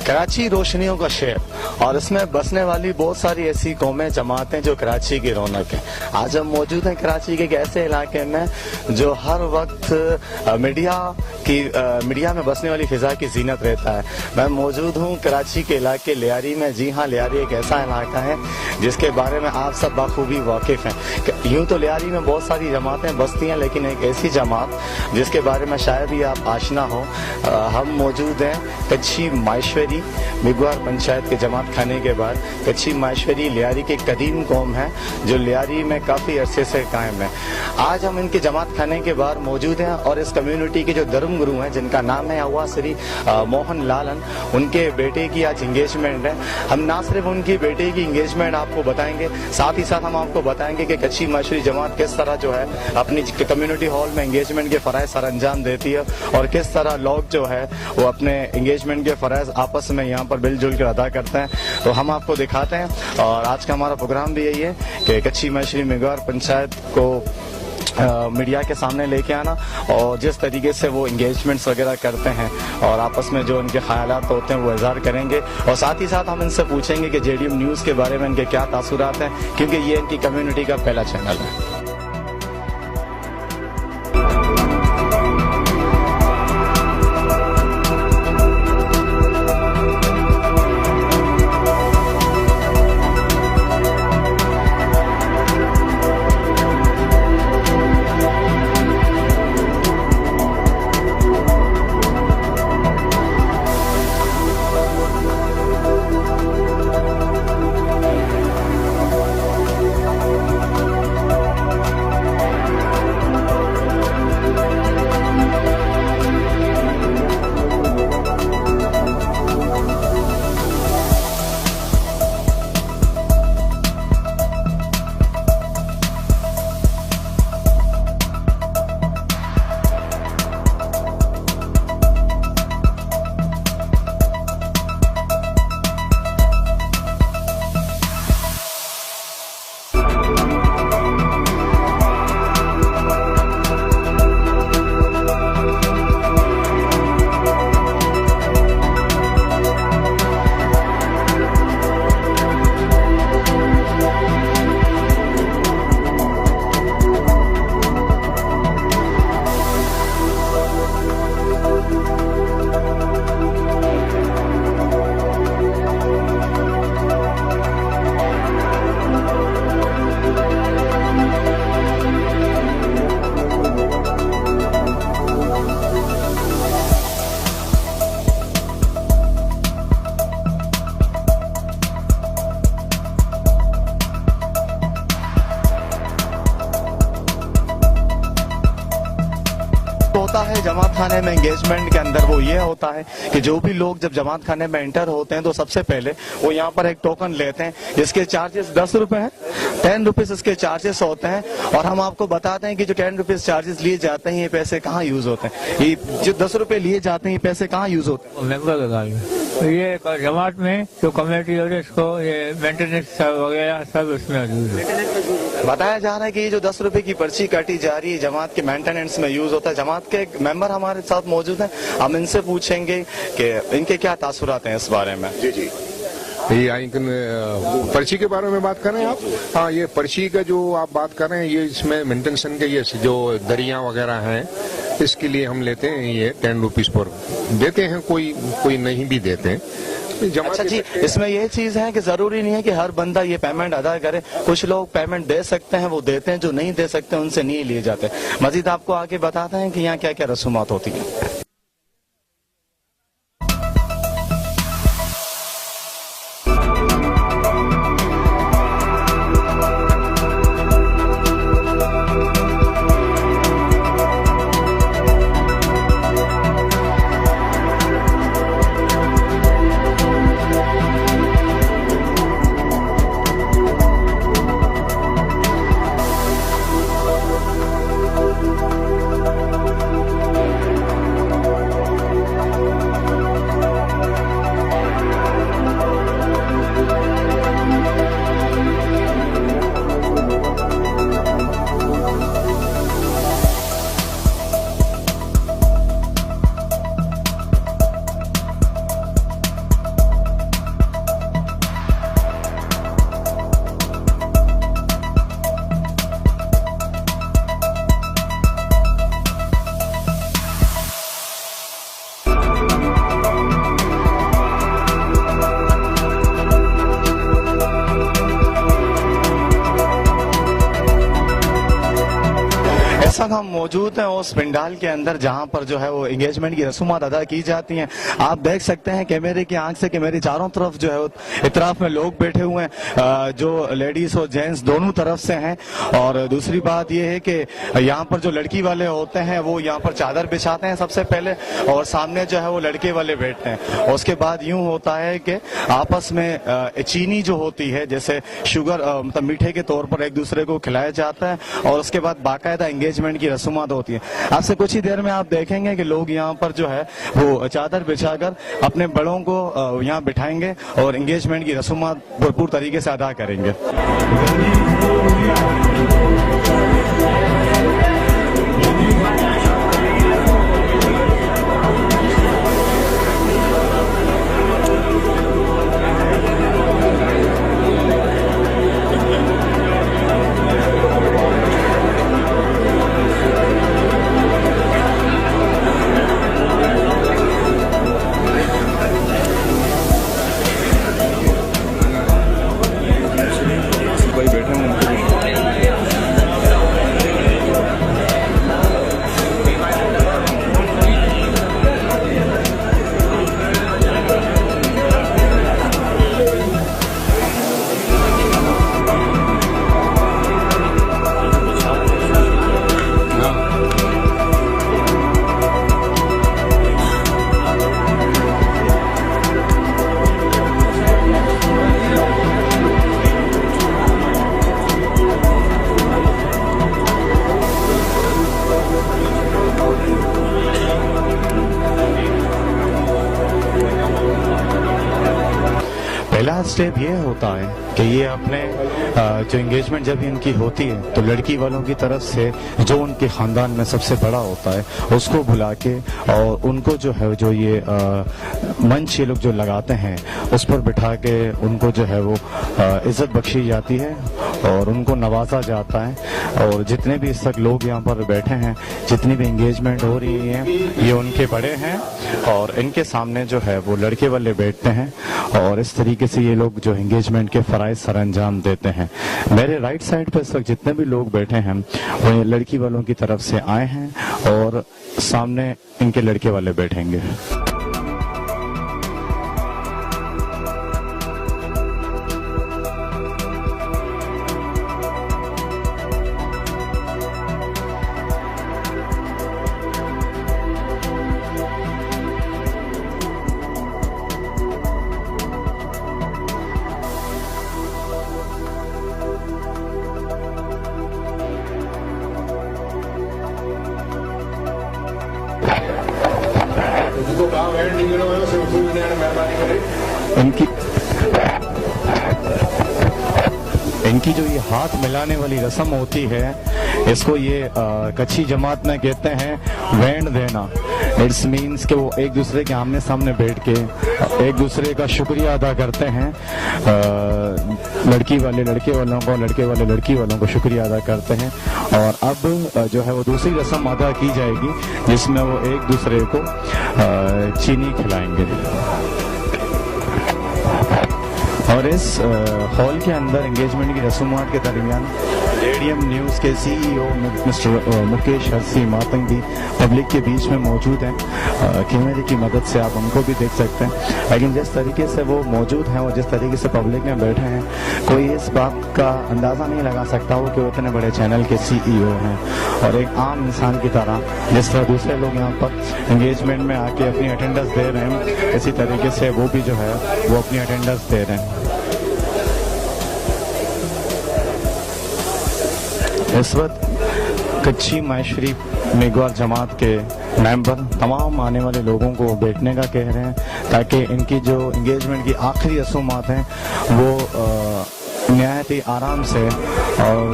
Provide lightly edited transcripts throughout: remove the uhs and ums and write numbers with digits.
कराची रोशनियों का शहर और इसमें बसने वाली बहुत सारी ऐसी कौमें जमातें जो कराची की रौनक हैं। आज हम मौजूद हैं कराची के एक ऐसे इलाके में जो हर वक्त मीडिया में बसने वाली फिजा की जीनत रहता है। मैं मौजूद हूं कराची के इलाके लियारी में। जी हां, लियारी एक ऐसा इलाका है जिसके बारे में आप सब बखूबी वाकिफ हैं। यूं तो लियारी में बहुत सारी जमातें बसती हैं, लेकिन एक ऐसी जमात जिसके बारे में शायद ही आप आशना हो। हम मौजूद हैं कच्ची माहेश्वरी मिगवार पंचायत के जमात खाने के बाद। कच्ची माहेश्वरी लियारी की कदीम कौम है जो लियारी में काफी अरसे से कायम है। आज हम इनके जमात खाने के बाहर मौजूद हैं और इस कम्युनिटी के जो धर्म गुरु हैं जिनका नाम है अव्वा श्री मोहन लालन, उनके बेटे की आज इंगेजमेंट है। हम ना सिर्फ उनकी बेटे की इंगेजमेंट आपको बताएंगे, साथ ही साथ हम आपको बताएंगे कि कच्ची माहेश्वरी जमात किस तरह जो है अपनी कम्युनिटी हॉल में इंगेजमेंट के फराइज सर अंजाम देती है और किस तरह लोग जो है वो अपने इंगेजमेंट के फराइज आपस में यहाँ पर मिलजुल कर अदा करते हैं। तो हम आपको दिखाते हैं और आज का हमारा प्रोग्राम भी यही है कि कच्ची माहेश्वरी मिगवार पंचायत को मीडिया के सामने लेके आना और जिस तरीके से वो इंगेजमेंट्स वगैरह करते हैं और आपस में जो उनके ख्यालात होते हैं वो इज़हार करेंगे। और साथ ही साथ हम इनसे पूछेंगे कि जेडीएम न्यूज़ के बारे में इनके क्या तासुरात हैं, क्योंकि ये इनकी कम्युनिटी का पहला चैनल है। होता है जमात खाने में एंगेजमेंट के अंदर वो ये होता है कि जो भी लोग जब जमात खाने में एंटर होते हैं तो सबसे पहले वो यहाँ पर एक टोकन लेते हैं जिसके चार्जेस 10 रुपए हैं। 10 रुपीज इसके चार्जेस होते हैं और हम आपको बताते हैं कि जो 10 रुपीज चार्जेस लिए जाते हैं ये पैसे कहाँ यूज होते हैं। ये जो 10 रुपए लिए जाते हैं ये पैसे कहाँ यूज होते हैं? ये जमात में जो कमेटी है इसको ये मेंटेनेंस वगैरह सब उसमें यूज है। बताया जा रहा है कि ये जो 10 रुपए की पर्ची काटी जा रही है जमात के मेंटेनेंस में यूज होता है। जमात के एक मेंबर हमारे साथ मौजूद हैं, हम इनसे पूछेंगे कि इनके क्या तासुरात हैं इस बारे में। जी जी, ये पर्ची के बारे में बात कर रहे हैं आप? हाँ, ये पर्ची का जो आप बात कर रहे हैं ये इसमें मेंटेनेंस के ये जो दरिया वगैरह हैं इसके लिए हम लेते हैं ये 10 रुपीज पर देते हैं, कोई नहीं भी देते हैं। अच्छा जी, इसमें ये चीज है कि जरूरी नहीं है कि हर बंदा ये पेमेंट अदा करे। कुछ लोग पेमेंट दे सकते हैं, वो देते हैं, जो नहीं दे सकते उनसे नहीं लिए जाते। मजीद आपको आगे बताते हैं कि यहाँ क्या क्या रसूमात होती है। वक्त हम मौजूद हैं उस पंडाल के अंदर जहां पर जो है वो एंगेजमेंट की रसूमात अदा की जाती हैं। आप देख सकते हैं कैमरे की आंख से कि मेरी चारों तरफ जो है इतराफ में लोग बैठे हुए हैं, जो लेडीज और जेंट्स दोनों तरफ से हैं। और दूसरी बात यह है कि यहाँ पर जो लड़की वाले होते हैं वो यहाँ पर चादर बिछाते हैं सबसे पहले, और सामने जो है वो लड़के वाले बैठते हैं। और उसके बाद यूं होता है कि आपस में चीनी जो होती है, जैसे शुगर मतलब मीठे के तौर पर एक दूसरे को खिलाया जाता है, और उसके बाद बाकायदा एंगेजमेंट की रसूमात होती है। आपसे कुछ ही देर में आप देखेंगे कि लोग यहाँ पर जो है वो चादर बिछाकर अपने बड़ों को यहाँ बिठाएंगे और एंगेजमेंट की रसूमात भरपूर तरीके से अदा करेंगे। पहला स्टेप ये होता है कि ये अपने जो एंगेजमेंट जब इनकी होती है तो लड़की वालों की तरफ से जो उनके खानदान में सबसे बड़ा होता है उसको बुला के और उनको जो है जो ये मंच ये लोग जो लगाते हैं उस पर बिठा के उनको जो है वो इज्जत बख्शी जाती है और उनको नवाजा जाता है। और जितने भी इस तक लोग यहाँ पर बैठे हैं, जितनी भी एंगेजमेंट हो रही है, ये उनके बड़े हैं और इनके सामने जो है वो लड़के वाले बैठते हैं और इस तरीके से ये लोग जो एंगेजमेंट के फराइज सर अंजाम देते हैं। मेरे राइट साइड पर इस वक्त जितने भी लोग बैठे हैं वो लड़की वालों की तरफ से आए हैं और सामने इनके लड़के वाले बैठेंगे। इनकी जो ये हाथ मिलाने वाली रस्म होती है इसको ये कच्ची जमात में कहते हैं वैंड देना। इट्स मीन्स कि वो एक दूसरे के आमने सामने बैठ के एक दूसरे का शुक्रिया अदा करते हैं। लड़की वाले लड़के वालों को, लड़के वाले लड़की वालों को शुक्रिया अदा करते हैं। और अब जो है वो दूसरी रस्म अदा की जाएगी जिसमें वो एक दूसरे को चीनी खिलाएंगे। और इस हॉल के अंदर एंगेजमेंट की रसूमात के दरमियान रेडियम न्यूज़ के सीईओ मिस्टर मुकेश हर्षी मातंग भी पब्लिक के बीच में मौजूद हैं। कैमरे की मदद से आप उनको भी देख सकते हैं। लेकिन जिस तरीके से वो मौजूद हैं और जिस तरीके से पब्लिक में बैठे हैं, कोई इस बात का अंदाज़ा नहीं लगा सकता हो कि वो इतने बड़े चैनल के सीईओ हैं। और एक आम इंसान की तरह जिस तरह दूसरे लोग यहाँ पर एंगेजमेंट में आके अपनी अटेंडेंस दे रहे हैं, इसी तरीके से वो भी जो है वो अपनी अटेंडेंस दे रहे हैं। इस वक्त कच्ची माशरी मेघवार जमात के मेंबर तमाम आने वाले लोगों को बैठने का कह रहे हैं ताकि इनकी जो एंगेजमेंट की आखिरी रसूमात हैं वो नहायत ही आराम से और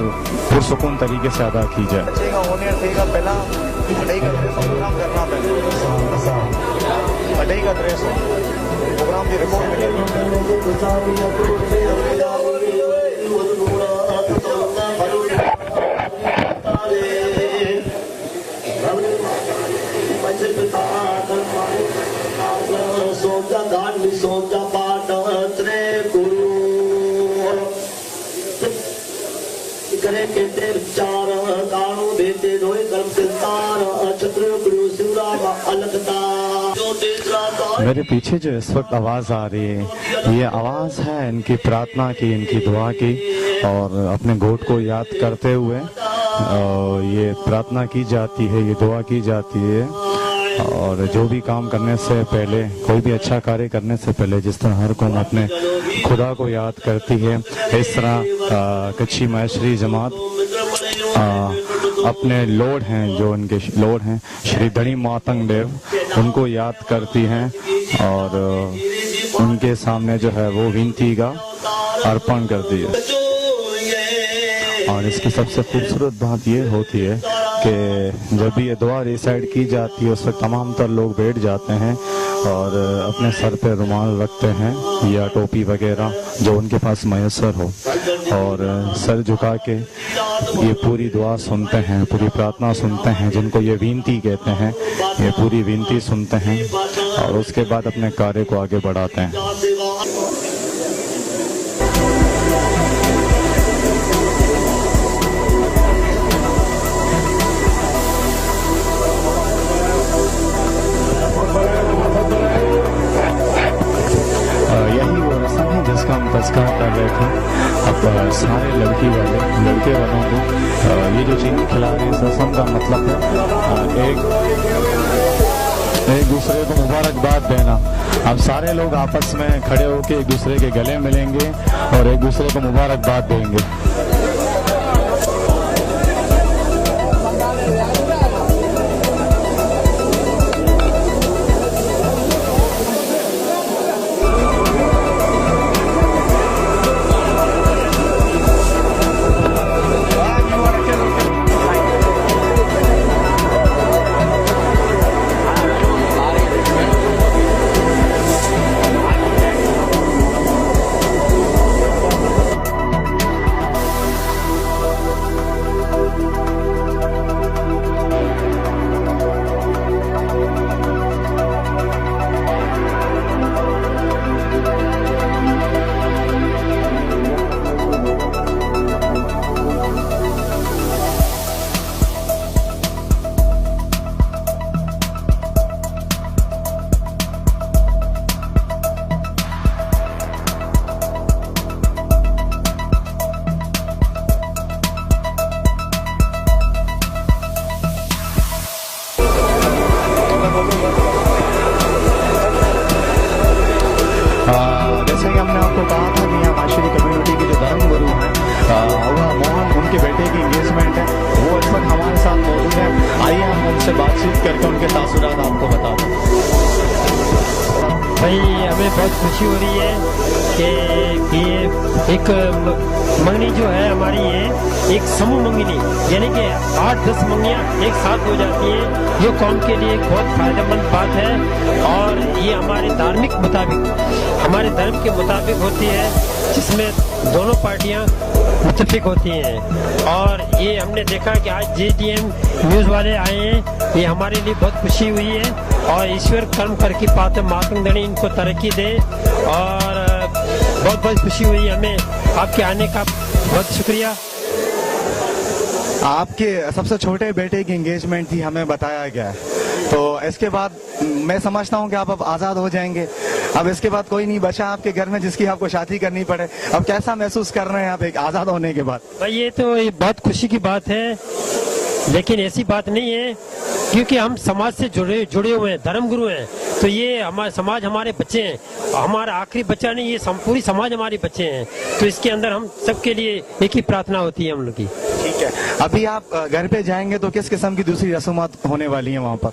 पुरसुकून तरीके से अदा की जाए। करे के तेर चार काणू देते रोए कर्म मेरे पीछे जो इस वक्त आवाज़ आ रही है, ये आवाज़ है इनकी प्रार्थना की, इनकी दुआ की, और अपने गोट को याद करते हुए ये प्रार्थना की जाती है, ये दुआ की जाती है। और जो भी काम करने से पहले, कोई भी अच्छा कार्य करने से पहले, जिस तरह हर कौम अपने खुदा को याद करती है, इस तरह कच्छी माहेश्वरी जमात अपने लॉर्ड हैं, जो उनके लॉर्ड हैं श्री धनी मातंग देव, उनको याद करती हैं और उनके सामने जो है वो विनती का अर्पण करती है। और इसकी सबसे खूबसूरत बात ये होती है कि जब भी ये दुआ रिसाइड की जाती है, उस वक्त तमाम तर लोग बैठ जाते हैं और अपने सर पे रुमाल रखते हैं या टोपी वगैरह जो उनके पास मैसर हो, और सर झुका के ये पूरी दुआ सुनते हैं, पूरी प्रार्थना सुनते हैं, जिनको ये विनती कहते हैं, ये पूरी विनती सुनते हैं और उसके बाद अपने कार्य को आगे बढ़ाते हैं। यही वो रस्म है जिसका हम तस्करा कर रहे थे। अब सारे लड़के वालों को ये जो चीज़ खिला रहे हैं, इस रस्म का मतलब है एक दूसरे को मुबारकबाद देना। अब सारे लोग आपस में खड़े होकर एक दूसरे के गले मिलेंगे और एक दूसरे को मुबारकबाद देंगे। जैसे कि हमने आपको कहा था कि यहाँ माहेश्वरी कम्युनिटी के जो धर्म गुरु हैं मोहन, उनके बेटे की एंगेजमेंट है, वो इस वक्त हमारे साथ मौजूद है। आइए हम उनसे बातचीत करके उनके तासुरात आपको बता दें। भाई हमें बहुत खुशी हो रही है कि ये एक मंगनी जो है हमारी, ये एक समूह मंगनी, यानी कि 8-10 मंगनियाँ एक साथ हो जाती हैं। ये कौम के लिए एक बहुत फायदेमंद बात है और ये हमारे धार्मिक मुताबिक, हमारे धर्म के मुताबिक होती है, जिसमें दोनों पार्टियां मुत्तफिक होती हैं। और ये हमने देखा कि आज JDM न्यूज़ वाले आए हैं, ये हमारे लिए बहुत खुशी हुई है और ईश्वर कर्म करके पाते मातंग धनी इनको तरक्की दे। और बहुत बहुत खुशी हुई हमें आपके आने का, बहुत शुक्रिया। आपके सबसे छोटे बेटे की एंगेजमेंट थी, हमें बताया गया है, तो इसके बाद मैं समझता हूँ कि आप अब आज़ाद हो जाएंगे। अब इसके बाद कोई नहीं बचा आपके घर में जिसकी आपको शादी करनी पड़े। अब कैसा महसूस कर रहे हैं आप एक आज़ाद होने के बाद? भाई ये तो ये बहुत खुशी की बात है, लेकिन ऐसी बात नहीं है, क्योंकि हम समाज से जुड़े हुए हैं, धर्मगुरु हैं, तो ये हमारे समाज हमारे बच्चे हैं, हमारा आखिरी बच्चा नहीं, ये पूरी समाज हमारे बच्चे हैं, तो इसके अंदर हम सबके लिए एक ही प्रार्थना होती है हम लोग की। ठीक है, अभी आप घर पे जाएंगे तो किस किस्म की दूसरी रसूमात होने वाली हैं वहाँ पर?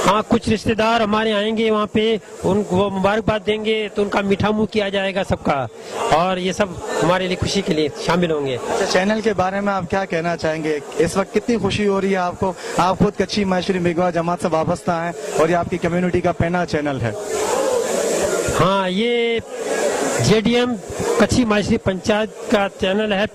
हाँ, कुछ रिश्तेदार हमारे आएंगे वहाँ पे, उनको वो मुबारकबाद देंगे, तो उनका मीठा मुंह किया जाएगा सबका, और ये सब हमारे लिए खुशी के लिए शामिल होंगे। अच्छा, चैनल के बारे में आप क्या कहना चाहेंगे? इस वक्त कितनी खुशी हो रही है आपको? आप खुद कच्छी माहेश्वरी मेघवा जमात से वाबस्ता हैं और ये आपकी कम्युनिटी का पहला चैनल है। हाँ, ये JDM कच्छी माहेश्वरी पंचायत का चैनल है,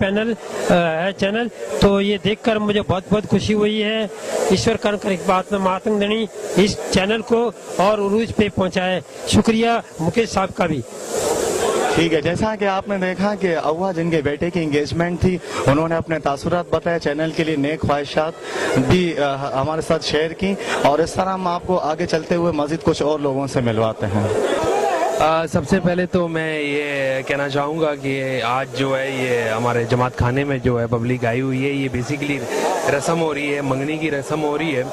चैनल, तो ये देखकर मुझे बहुत बहुत खुशी हुई है। ईश्वर कर्म कर बात में मातंग धनी इस चैनल को और उरूज पे पहुंचाए। शुक्रिया मुकेश साहब का भी। ठीक है, जैसा कि आपने देखा कि अव्वा जिनके बेटे की एंगेजमेंट थी, उन्होंने अपने तासुरात बताए, चैनल के लिए नेक ख्वाहिशात भी हमारे साथ शेयर की, और इस तरह हम आपको आगे चलते हुए मजीद कुछ और लोगों से मिलवाते हैं। सबसे पहले तो मैं ये कहना चाहूँगा कि आज जो है ये हमारे जमात खाने में जो है पब्लिक आई हुई है, ये बेसिकली रस्म हो रही है, मंगनी की रस्म हो रही है,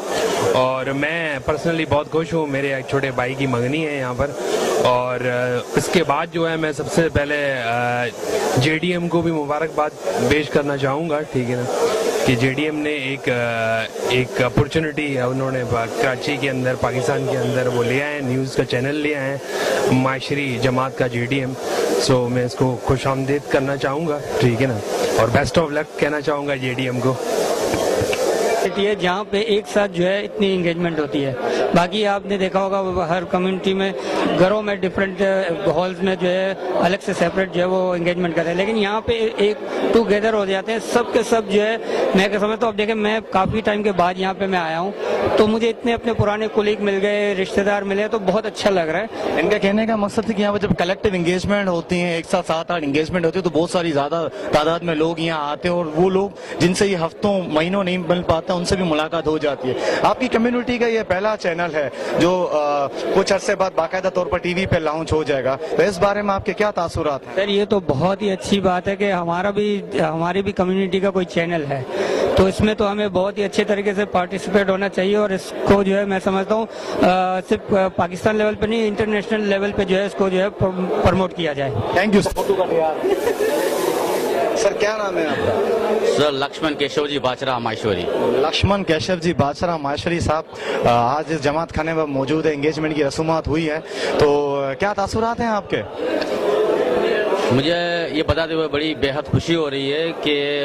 और मैं पर्सनली बहुत खुश हूँ। मेरे एक छोटे भाई की मंगनी है यहाँ पर, और इसके बाद जो है मैं सबसे पहले जेडीएम को भी मुबारकबाद पेश करना चाहूँगा, ठीक है ना, कि जेडीएम ने एक अपॉर्चुनिटी है, उन्होंने कराची के अंदर, पाकिस्तान के अंदर वो लिया है, न्यूज़ का चैनल लिया है माशरी जमात का जेडीएम। सो मैं इसको खुशामदीद करना चाहूँगा, ठीक है ना, और बेस्ट ऑफ लक कहना चाहूँगा जेडीएम को। है जहाँ पे एक साथ जो है इतनी एंगेजमेंट होती है। बाकी आपने देखा होगा हर कम्युनिटी में, घरों में, डिफरेंट हॉल्स में जो है अलग से सेपरेट जो है वो एंगेजमेंट करते हैं, लेकिन यहाँ पे एक टुगेदर हो जाते हैं सब के सब जो है। मैं क्या समझता हूँ, अब देखें मैं काफ़ी टाइम के बाद यहाँ पे मैं आया हूँ, तो मुझे इतने अपने पुराने कोलीग मिल गए, रिश्तेदार मिले, तो बहुत अच्छा लग रहा है। इनका कहने का मकसद है कि यहाँ पर जब कलेक्टिव एंगेजमेंट होती है, एक साथ 7-8 एंगेजमेंट होती है, तो बहुत सारी ज्यादा तादाद में लोग यहाँ आते हैं, और वो लोग जिनसे ये हफ्तों महीनों नहीं मिल पाते उनसे भी मुलाकात हो जाती है। आपकी कम्युनिटी का ये पहला चैनल है जो कुछ अरसे बाद बाकायदा तौर पर टीवी पे लॉन्च हो जाएगा, तो इस बारे में आपके क्या तासुरात हैं? सर ये तो बहुत ही अच्छी बात है कि हमारी भी कम्युनिटी का कोई चैनल है, तो इसमें तो हमें बहुत ही अच्छे तरीके से पार्टिसिपेट होना चाहिए, और इसको जो है मैं समझता हूँ सिर्फ पाकिस्तान लेवल पे नहीं, इंटरनेशनल लेवल पे जो है इसको जो है प्रमोट किया जाए। Thank you sir. क्या नाम है आपका? सर लक्ष्मण केशव जी बाचरा माहेश्वरी। लक्ष्मण केशव जी बाचरा माहेश्वरी साहब आज इस जमात खाने में मौजूद है, एंगेजमेंट की रसूमात हुई है, तो क्या तासुरात हैं आपके? मुझे ये बताते हुए बड़ी बेहद खुशी हो रही है कि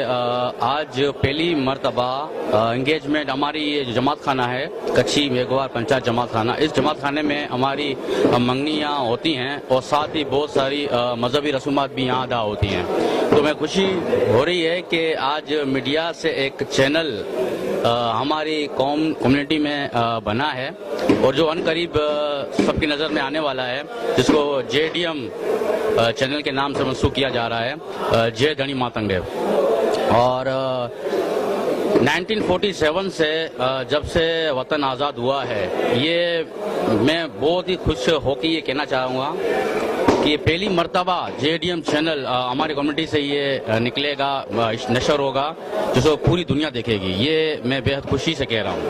आज पहली मर्तबा एंगेजमेंट हमारी ये जो जमात खाना है, कच्ची मेघवार पंचायत जमात खाना, इस जमात खाने में हमारी मंगनियाँ होती हैं, और साथ ही बहुत सारी मजहबी रसूमात भी यहाँ अदा होती हैं। तो मैं खुशी हो रही है कि आज मीडिया से एक चैनल हमारी कम्युनिटी में बना है, और जो अनकरीब सबकी नज़र में आने वाला है, जिसको जेडीएम चैनल के नाम से मंसूब किया जा रहा है, जय धनी मातंग देव। और 1947 से जब से वतन आज़ाद हुआ है, ये मैं बहुत ही खुश होकर ये कहना चाहूँगा कि पहली मर्तबा जेडीएम चैनल हमारी कम्युनिटी से ये निकलेगा, नशर होगा, जिसको पूरी दुनिया देखेगी। ये मैं बेहद खुशी से कह रहा हूँ।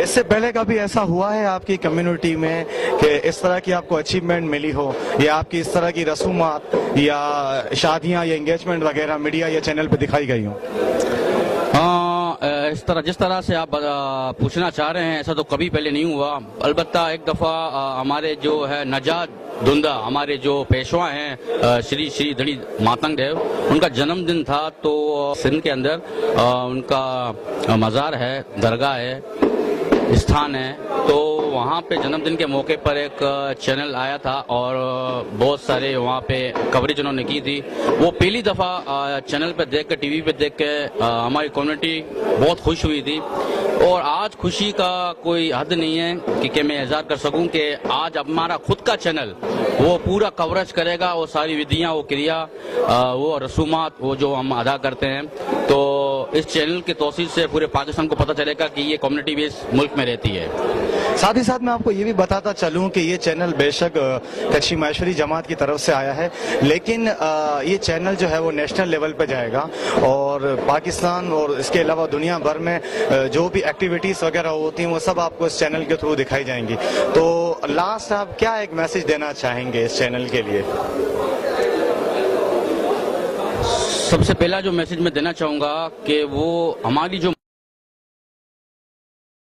इससे पहले कभी ऐसा हुआ है आपकी कम्युनिटी में कि इस तरह की आपको अचीवमेंट मिली हो, या आपकी इस तरह की रसूमात या शादियां या एंगेजमेंट वगैरह मीडिया या चैनल पे दिखाई गई हो? इस तरह जिस तरह से आप पूछना चाह रहे हैं, ऐसा तो कभी पहले नहीं हुआ। अलबत्ता एक दफ़ा हमारे जो है नजात धुंदा, हमारे जो पेशवा हैं श्री श्री धनी मातंग देव, उनका जन्मदिन था, तो सिंध के अंदर उनका मज़ार है, दरगाह है, स्थान है, तो वहाँ पे जन्मदिन के मौके पर एक चैनल आया था, और बहुत सारे वहाँ पे कवरेज उन्होंने की थी। वो पहली दफ़ा चैनल पे देख के, टीवी पे देख के हमारी कम्युनिटी बहुत खुश हुई थी, और आज खुशी का कोई हद नहीं है कि मैं इज़हार कर सकूं कि आज हमारा खुद का चैनल वो पूरा कवरेज करेगा, वो सारी विधियाँ, वो क्रिया, वो रसूमात, वो जो हम अदा करते हैं, तो इस चैनल की तौसील से पूरे पाकिस्तान को पता चलेगा कि ये कम्युनिटी भी इस मुल्क में रहती है। साथ ही साथ मैं आपको ये भी बताता चलूं कि ये चैनल बेशक कच्ची माहेश्वरी जमात की तरफ से आया है, लेकिन ये चैनल जो है वो नेशनल लेवल पे जाएगा, और पाकिस्तान और इसके अलावा दुनिया भर में जो भी एक्टिविटीज वगैरह होती हैं वो सब आपको इस चैनल के थ्रू दिखाई जाएंगी। तो लास्ट आप क्या एक मैसेज देना चाहेंगे इस चैनल के लिए? सबसे पहला जो मैसेज मैं देना चाहूँगा कि वो हमारी जो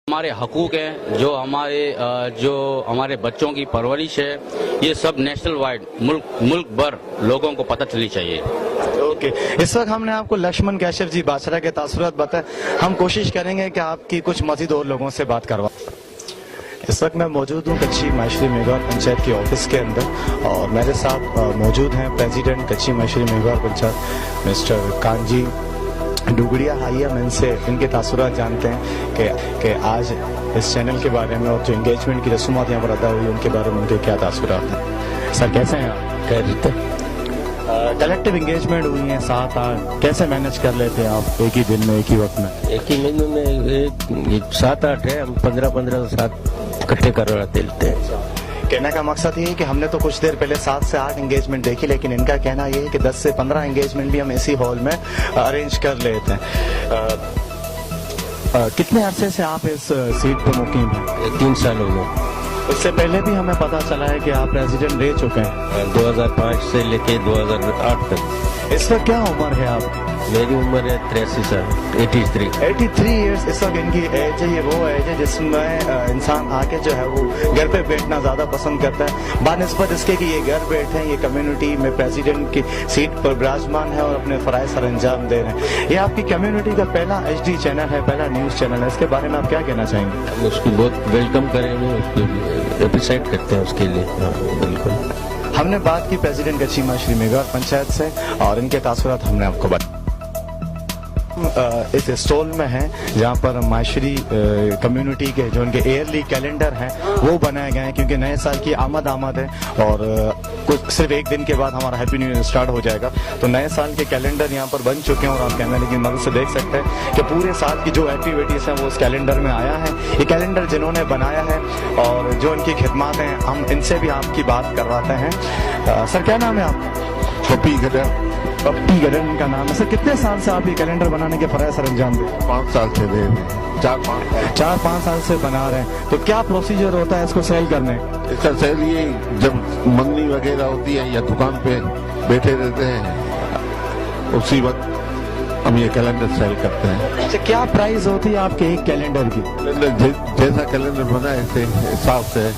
हमारे हकूक हैं, जो हमारे बच्चों की परवरिश है, ये सब नेशनल वाइड मुल्क भर लोगों को पता चलनी चाहिए। ओके, इस वक्त हमने आपको लक्ष्मण केशव जी बाचरा के तासुरात बताए, हम कोशिश करेंगे कि आपकी कुछ मजीद और लोगों से बात करवा। इस वक्त मैं मौजूद हूँ कच्ची माहेश्वरी मेघवार पंचायत के ऑफिस के अंदर, और मेरे साथ मौजूद हैं प्रेसिडेंट कच्ची माहेश्वरी मेघवार पंचायत मिस्टर कांजी डुगड़िया। आइए हम इनसे इनके तासुरात जानते हैं कि आज इस चैनल के बारे में, और जो एंगेजमेंट की रसूमात यहाँ पर अदा हुई उनके बारे में उनके क्या तासुरात हैं। सर कैसे हैं आप? कलेक्टिव एंगेजमेंट हुई है 7-8, कैसे मैनेज कर लेते हैं आप एक ही दिन में, एक ही वक्त में? एक ही महीने में 7-8 है, हम 15-15 साथ इकट्ठे करवाते हैं। कहने का मकसद ये है कि हमने तो कुछ देर पहले 7 से 8 एंगेजमेंट देखी, लेकिन इनका कहना ये है कि 10 से 15 एंगेजमेंट भी हम इसी हॉल में अरेंज कर लेते हैं। कितने अरसे से आप इस सीट पर मुकीम हैं? 3 सालों में। इससे पहले भी हमें पता चला है कि आप प्रेसिडेंट रह चुके हैं 2005 से लेके 2008 तक। इस वक्त क्या उम्र है आपकी? मेरी उम्र है 83 साल, 83 ईयर्स इस वक्त इनकी एज है। ये वो एज है जिसमें इंसान आके जो है वो घर पे बैठना ज़्यादा पसंद करता है, बानिस्बत इसके कि ये घर बैठे हैं, ये कम्युनिटी में प्रेसिडेंट की सीट पर विराजमान है और अपने फ़राइज़ सर अंजाम दे रहे हैं। ये आपकी कम्युनिटी का पहला HD चैनल है, पहला न्यूज़ चैनल है, इसके बारे में आप क्या कहना चाहेंगे? हम उसकी बहुत वेलकम करेंगे, उसको अप्रिशिएट करते हैं उसके लिए। हाँ, बिल्कुल। हमने बात की प्रेसिडेंट गचीमा श्री मेघवार पंचायत से और इनके तासुरात हमने आपको बताया। इस स्टॉल में है जहाँ पर माशरी कम्युनिटी के जो उनके ईयरली कैलेंडर हैं वो बनाए गए हैं, क्योंकि नए साल की आमद है और कुछ सिर्फ एक दिन के बाद हमारा हैप्पी न्यू ईयर स्टार्ट हो जाएगा। तो नए साल के कैलेंडर यहाँ पर बन चुके हैं और आप कैमरे की मदद से देख सकते हैं कि पूरे साल की जो एक्टिविटीज़ हैं वो उस कैलेंडर में आया है। ये कैलेंडर जिन्होंने बनाया है और जो इनकी खिदमत हैं, हम इनसे भी आपकी बात करवाते हैं। सर क्या नाम है आपका? पप्पी गडन का नाम है। सर कितने साल से आप ये कैलेंडर बनाने के फ़राइज़ सर अंजाम दे? 5 साल से दे रहे हैं, 4-5 साल से बना रहे हैं। तो क्या प्रोसीजर होता है इसको सेल करने? इसका सेल ये जब मंगनी वगैरह होती है या दुकान पे बैठे रहते हैं उसी वक्त हम ये कैलेंडर सेल करते हैं। अच्छा, क्या प्राइस होती है आपके एक कैलेंडर की? जैसा कैलेंडर बना है इस हिसाब से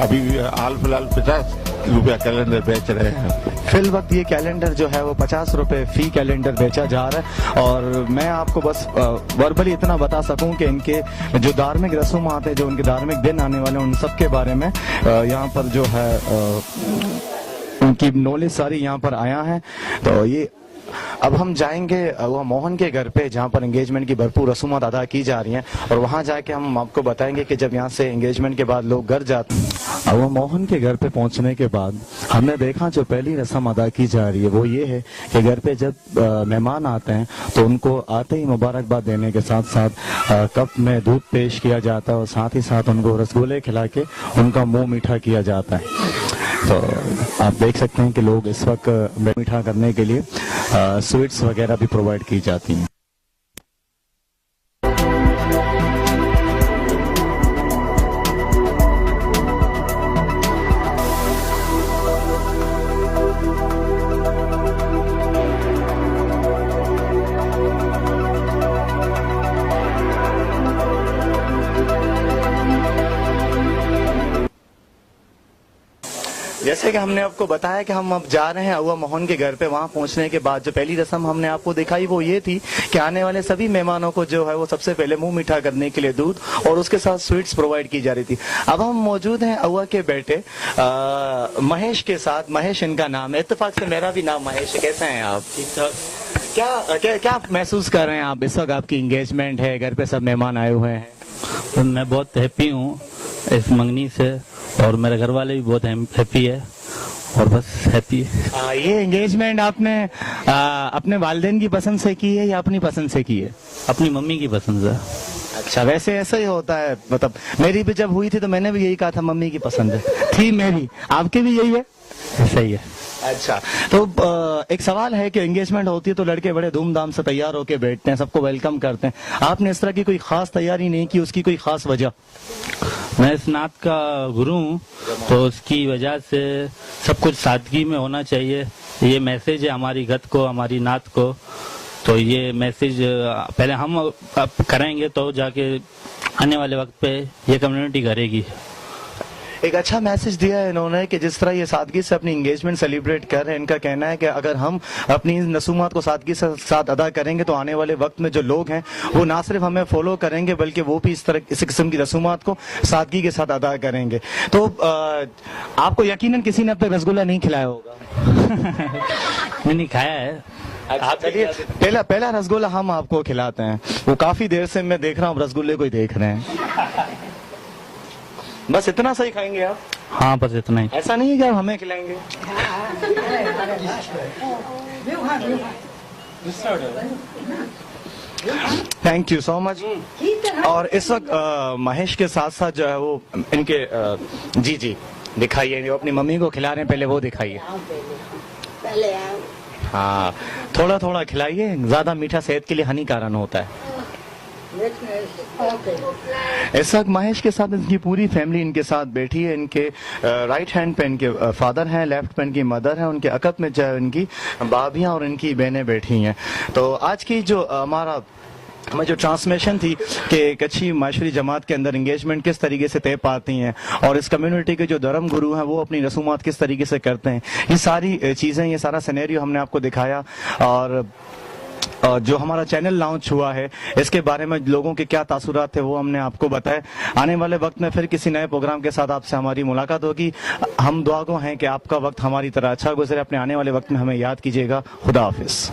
अभी हाल फिलहाल 50 रुपया कैलेंडर बेच रहे हैं। फिल वक्त ये कैलेंडर जो है वो 50 रुपए फी कैलेंडर बेचा जा रहा है। और मैं आपको बस वर्बली इतना बता सकूं कि इनके जो धार्मिक रसूमात है, जो उनके धार्मिक दिन आने वाले हैं, उन सब के बारे में यहाँ पर जो है उनकी नॉलेज सारी यहाँ पर आया है। तो ये अब हम जाएंगे वो मोहन के घर पे जहाँ पर एंगेजमेंट की भरपूर रसूमात अदा की जा रही हैं और वहाँ जाके हम आपको बताएंगे कि जब यहाँ से एंगेजमेंट के बाद लोग घर जाते हैं। अब वो मोहन के घर पे पहुँचने के बाद हमने देखा जो पहली रस्म अदा की जा रही है वो ये है कि घर पे जब मेहमान आते हैं तो उनको आते ही मुबारकबाद देने के साथ साथ कप में दूध पेश किया जाता है और साथ ही साथ उनको रसगुल्ले खिला के उनका मुँह मीठा किया जाता है। तो आप देख सकते हैं कि लोग इस वक्त मीठा करने के लिए स्वीट्स वगैरह भी प्रोवाइड की जाती हैं। जैसे कि हमने आपको बताया कि हम अब जा रहे हैं अव्वा मोहन के घर पे। वहां पहुंचने के बाद जो पहली रस्म हमने आपको दिखाई वो ये थी कि आने वाले सभी मेहमानों को जो है वो सबसे पहले मुंह मीठा करने के लिए दूध और उसके साथ स्वीट्स प्रोवाइड की जा रही थी। अब हम मौजूद हैं अव्वा के बेटे महेश के साथ। महेश इनका नाम है, इत्तेफाक से मेरा भी नाम महेश है। कैसे हैं आप? क्या महसूस कर रहे हैं आप इस वक्त? आपकी एंगेजमेंट है, घर पे सब मेहमान आए हुए हैं। तो मैं बहुत हैप्पी हूँ इस मंगनी से और मेरे घर वाले भी बहुत हैप्पी है और बस हैप्पी है। ये एंगेजमेंट आपने अपने वालिदैन की पसंद से की है या अपनी पसंद से की है? अपनी मम्मी की पसंद से। अच्छा, वैसे ऐसा ही होता है। मतलब मेरी भी जब हुई थी तो मैंने भी यही कहा था मम्मी की पसंद है थी मेरी। आपकी भी यही है? सही है। अच्छा, तो एक सवाल है कि एंगेजमेंट होती है तो लड़के बड़े धूमधाम से तैयार होके बैठते हैं, सबको वेलकम करते हैं। आपने इस तरह की कोई खास तैयारी नहीं की, उसकी कोई खास वजह? मैं इस नात का गुरु हूँ तो उसकी वजह से सब कुछ सादगी में होना चाहिए। ये मैसेज है हमारी गत को, हमारी नात को। तो ये मैसेज पहले हम करेंगे तो जाके आने वाले वक्त पे ये कम्युनिटी करेगी। एक अच्छा मैसेज दिया है इन्होंने कि जिस तरह ये सादगी से अपनी एंगेजमेंट सेलिब्रेट कर रहे हैं। इनका कहना है कि अगर हम अपनी रसूमात को सादगी से साथ अदा करेंगे तो आने वाले वक्त में जो लोग हैं वो ना सिर्फ हमें फॉलो करेंगे बल्कि वो भी इस किस्म की रसूमात को सादगी के साथ अदा करेंगे। तो आपको यकीनन किसी ने अब तक रसगुल्ला नहीं खिलाया होगा। मैंने खाया है। चलिए, पहला रसगुल्ला हम आपको खिलाते हैं। वो काफी देर से मैं देख रहा हूँ रसगुल्ले को ही देख रहे हैं। बस इतना सही खाएंगे आप? हाँ बस इतना ही। ऐसा नहीं है कि आप हमें खिलाएंगे? Thank you so much. और इस वक्त महेश के साथ साथ जो है वो इनके जी जी दिखाइए, जो अपनी मम्मी को खिला रहे हैं पहले वो दिखाइए। हाँ थोड़ा थोड़ा खिलाइए, ज्यादा मीठा सेहत के लिए हानिकारक होता है। इस वक्त महेश के साथ इनकी पूरी फैमिली इनके साथ बैठी है। इनके राइट हैंड पे इनके फादर हैं, लेफ्ट पे इनकी मदर है, उनके अकब में जो है इनकी भाभियां और इनकी बहनें बैठी हैं। तो आज की जो हमें जो ट्रांसमिशन थी कि कच्छी माशरी जमात के अंदर इंगेजमेंट किस तरीके से तय पाती हैं और इस कम्युनिटी के जो धर्म गुरु हैं वो अपनी रसूमात किस तरीके से करते हैं, ये सारी चीज़ें, ये सारा सिनेरियो हमने आपको दिखाया। और जो हमारा चैनल लॉन्च हुआ है इसके बारे में लोगों के क्या तासुरात थे वो हमने आपको बताया। आने वाले वक्त में फिर किसी नए प्रोग्राम के साथ आपसे हमारी मुलाकात होगी। हम दुआगो हैं कि आपका वक्त हमारी तरह अच्छा गुजरे। अपने आने वाले वक्त में हमें याद कीजिएगा। खुदा हाफिज।